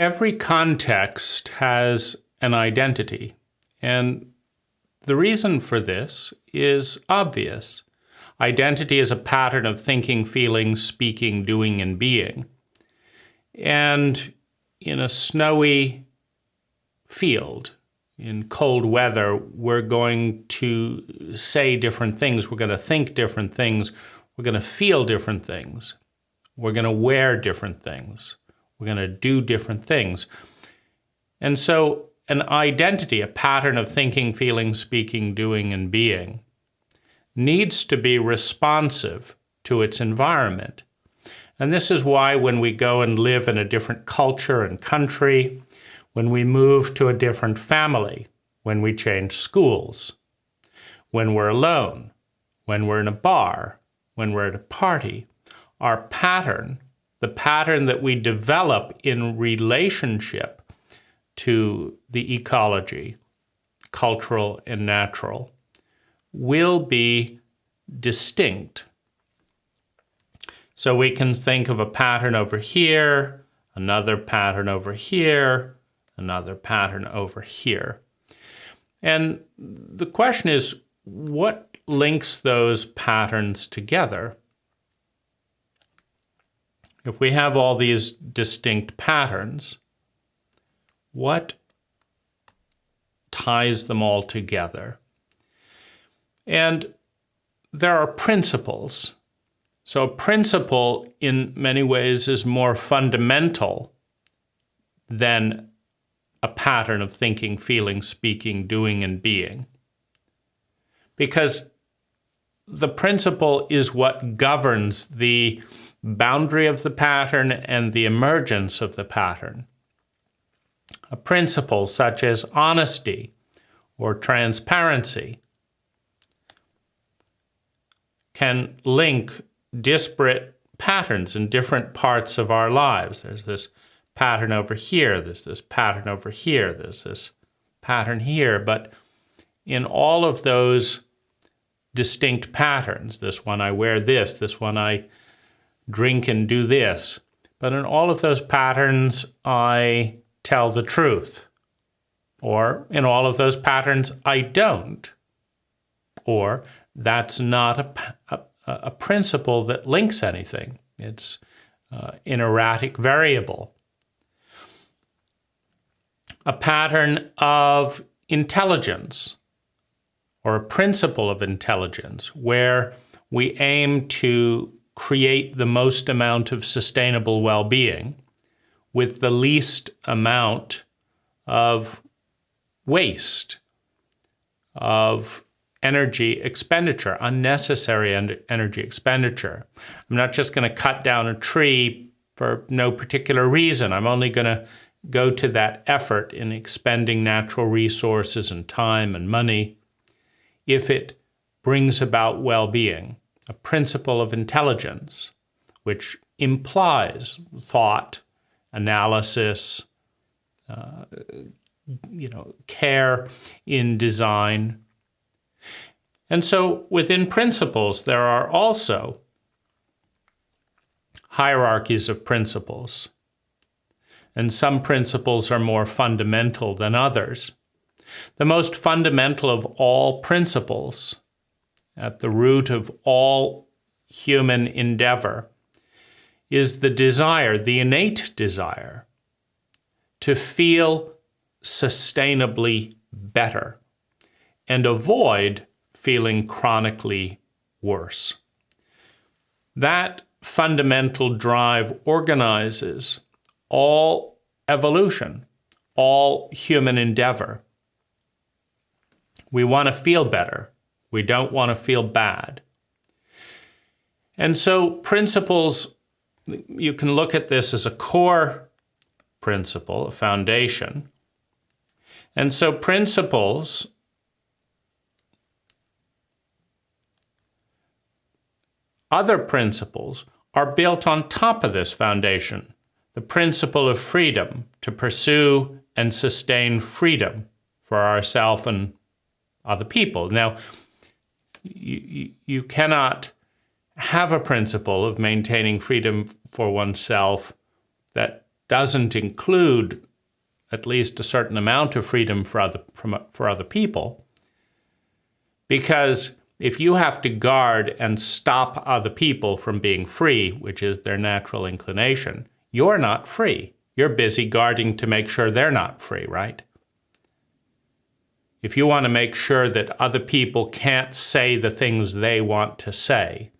Every context has an identity, and the reason for this is obvious. Identity is a pattern of thinking, feeling, speaking, doing, and being. And in a snowy field, in cold weather, we're going to say different things. We're going to think different things. We're going to feel different things. We're going to wear different things. We're going to do different things. And so an identity, a pattern of thinking, feeling, speaking, doing, and being, needs to be responsive to its environment. And this is why when we go and live in a different culture and country, when we move to a different family, when we change schools, when we're alone, when we're in a bar, when we're at a party, our pattern, the pattern that we develop in relationship to the ecology, cultural and natural, will be distinct. So we can think of a pattern over here, another pattern over here, another pattern over here. And the question is, what links those patterns together? If we have all these distinct patterns, what ties them all together? And there are principles. So a principle, in many ways, is more fundamental than a pattern of thinking, feeling, speaking, doing, and being. Because the principle is what governs the boundary of the pattern and the emergence of the pattern. A principle such as honesty or transparency can link disparate patterns in different parts of our lives. There's this pattern over here, there's this pattern over here, there's this pattern here, but in all of those distinct patterns, this one I wear this one I drink and do this, but in all of those patterns I tell the truth, or in all of those patterns I don't, or that's not a principle that links anything. It's an erratic variable. A pattern of intelligence, or a principle of intelligence, where we aim to create the most amount of sustainable well-being with the least amount of waste, of energy expenditure, unnecessary energy expenditure. I'm not just going to cut down a tree for no particular reason. I'm only going to go to that effort in expending natural resources and time and money if it brings about well-being, a principle of intelligence, which implies thought, analysis, care in design. And so within principles, there are also hierarchies of principles. And some principles are more fundamental than others. The most fundamental of all principles, at the root of all human endeavor, is the desire, the innate desire, to feel sustainably better and avoid feeling chronically worse. That fundamental drive organizes all evolution, all human endeavor. We want to feel better. We don't want to feel bad. And so principles, you can look at this as a core principle, a foundation. And so principles other principles are built on top of this foundation. The principle of freedom, to pursue and sustain freedom for ourselves and other people. Now, you cannot have a principle of maintaining freedom for oneself that doesn't include at least a certain amount of freedom for other people. Because if you have to guard and stop other people from being free, which is their natural inclination, you're not free. You're busy guarding to make sure they're not free, right? If you want to make sure that other people can't say the things they want to say,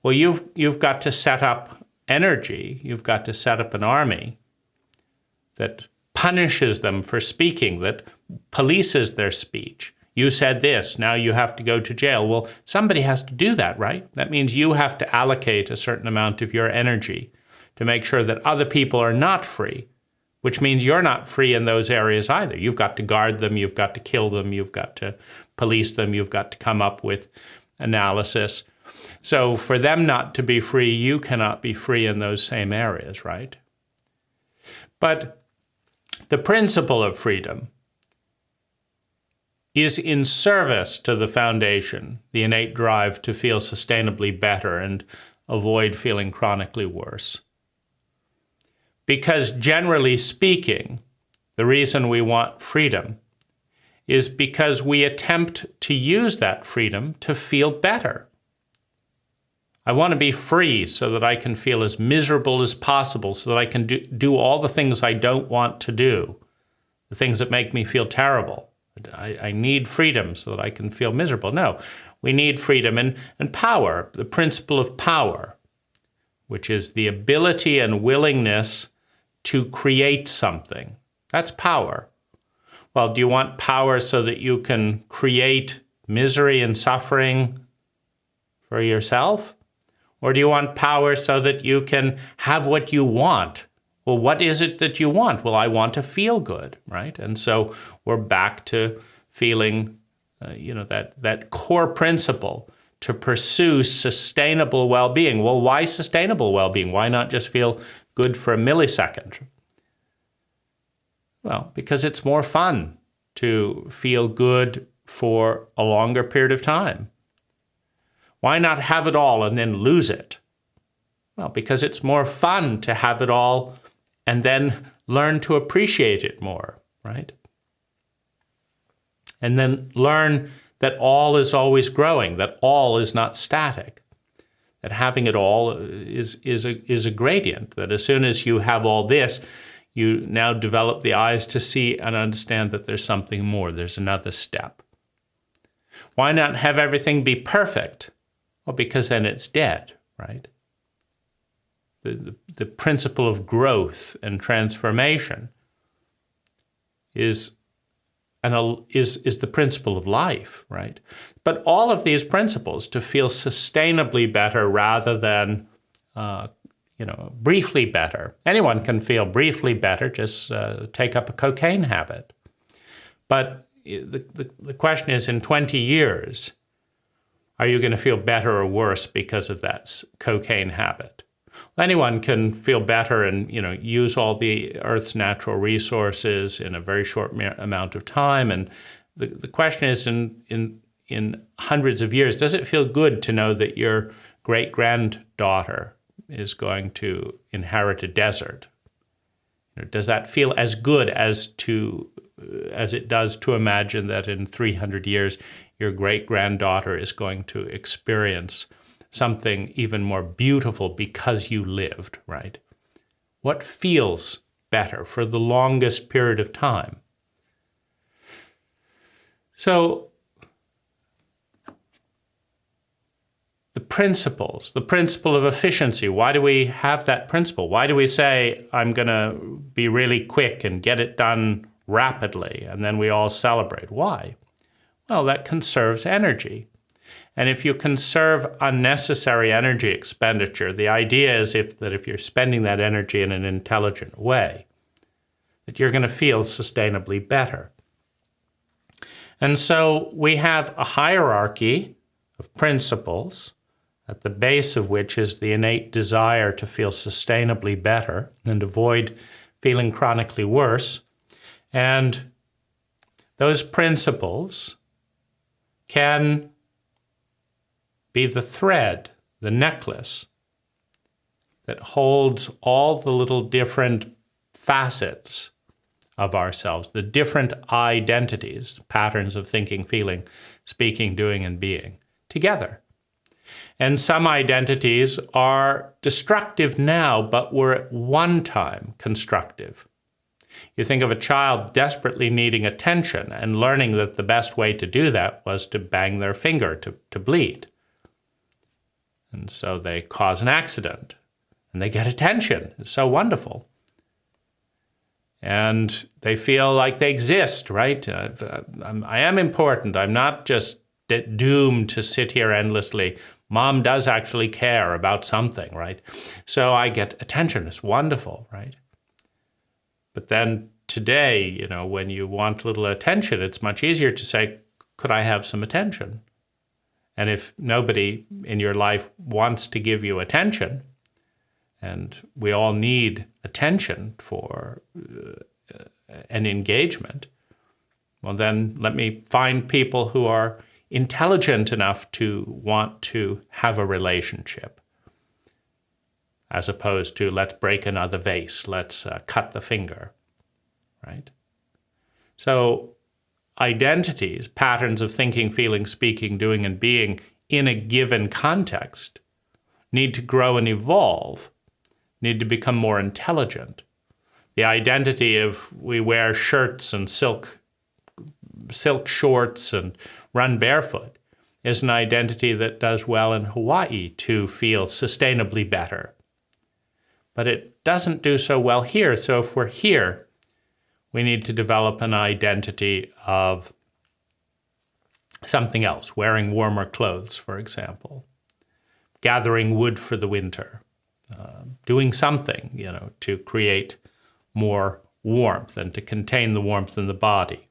well, you've got to set up energy, you've got to set up an army that punishes them for speaking, that polices their speech. You said this, now you have to go to jail. Well, somebody has to do that, right? That means you have to allocate a certain amount of your energy to make sure that other people are not free, which means you're not free in those areas either. You've got to guard them, you've got to kill them, you've got to police them, you've got to come up with analysis. So for them not to be free, you cannot be free in those same areas, right? But the principle of freedom is in service to the foundation, the innate drive to feel sustainably better and avoid feeling chronically worse. Because generally speaking, the reason we want freedom is because we attempt to use that freedom to feel better. I want to be free so that I can feel as miserable as possible, so that I can do all the things I don't want to do, the things that make me feel terrible. I need freedom so that I can feel miserable. No, we need freedom and power, the principle of power, which is the ability and willingness to create something. That's power. Well, do you want power so that you can create misery and suffering for yourself? Or do you want power so that you can have what you want? Well, what is it that you want? Well, I want to feel good, right? And so we're back to feeling, that core principle to pursue sustainable well-being. Well, why sustainable well-being? Why not just feel good for a millisecond? Well, because it's more fun to feel good for a longer period of time. Why not have it all and then lose it? Well, because it's more fun to have it all and then learn to appreciate it more, right? And then learn that all is always growing, that all is not static, that having it all is a gradient, that as soon as you have all this, you now develop the eyes to see and understand that there's something more, there's another step. Why not have everything be perfect? Well, because then it's dead, right? The principle of growth and transformation is the principle of life, right? But all of these principles to feel sustainably better rather than, briefly better. Anyone can feel briefly better, just take up a cocaine habit. But the question is, in 20 years, are you going to feel better or worse because of that cocaine habit? Anyone can feel better and use all the Earth's natural resources in a very short amount of time. And the question is, in hundreds of years, does it feel good to know that your great-granddaughter is going to inherit a desert? Does that feel as good as it does to imagine that in 300 years your great-granddaughter is going to experience something even more beautiful because you lived, right? What feels better for the longest period of time? So the principle of efficiency, why do we have that principle? Why do we say, I'm going to be really quick and get it done rapidly, and then we all celebrate? Why? Well, that conserves energy. And if you conserve unnecessary energy expenditure, the idea is that if you're spending that energy in an intelligent way, that you're going to feel sustainably better. And so we have a hierarchy of principles, at the base of which is the innate desire to feel sustainably better and avoid feeling chronically worse. And those principles can be the thread, the necklace, that holds all the little different facets of ourselves, the different identities, patterns of thinking, feeling, speaking, doing, and being, together. And some identities are destructive now, but were at one time constructive. You think of a child desperately needing attention and learning that the best way to do that was to bang their finger to bleed. And so they cause an accident and they get attention. It's so wonderful. And they feel like they exist, right? I am important. I'm not just doomed to sit here endlessly. Mom does actually care about something, right? So I get attention. It's wonderful, right? But then today, when you want a little attention, it's much easier to say, could I have some attention? And if nobody in your life wants to give you attention, and we all need attention for an engagement, well, then let me find people who are intelligent enough to want to have a relationship, as opposed to let's break another vase, let's cut the finger, right? So identities, patterns of thinking, feeling, speaking, doing, and being in a given context need to grow and evolve, need to become more intelligent. The identity of we wear shirts and silk shorts and run barefoot is an identity that does well in Hawaii to feel sustainably better. But it doesn't do so well here. So if we're here, we need to develop an identity of something else, wearing warmer clothes, for example, gathering wood for the winter, doing something, to create more warmth and to contain the warmth in the body.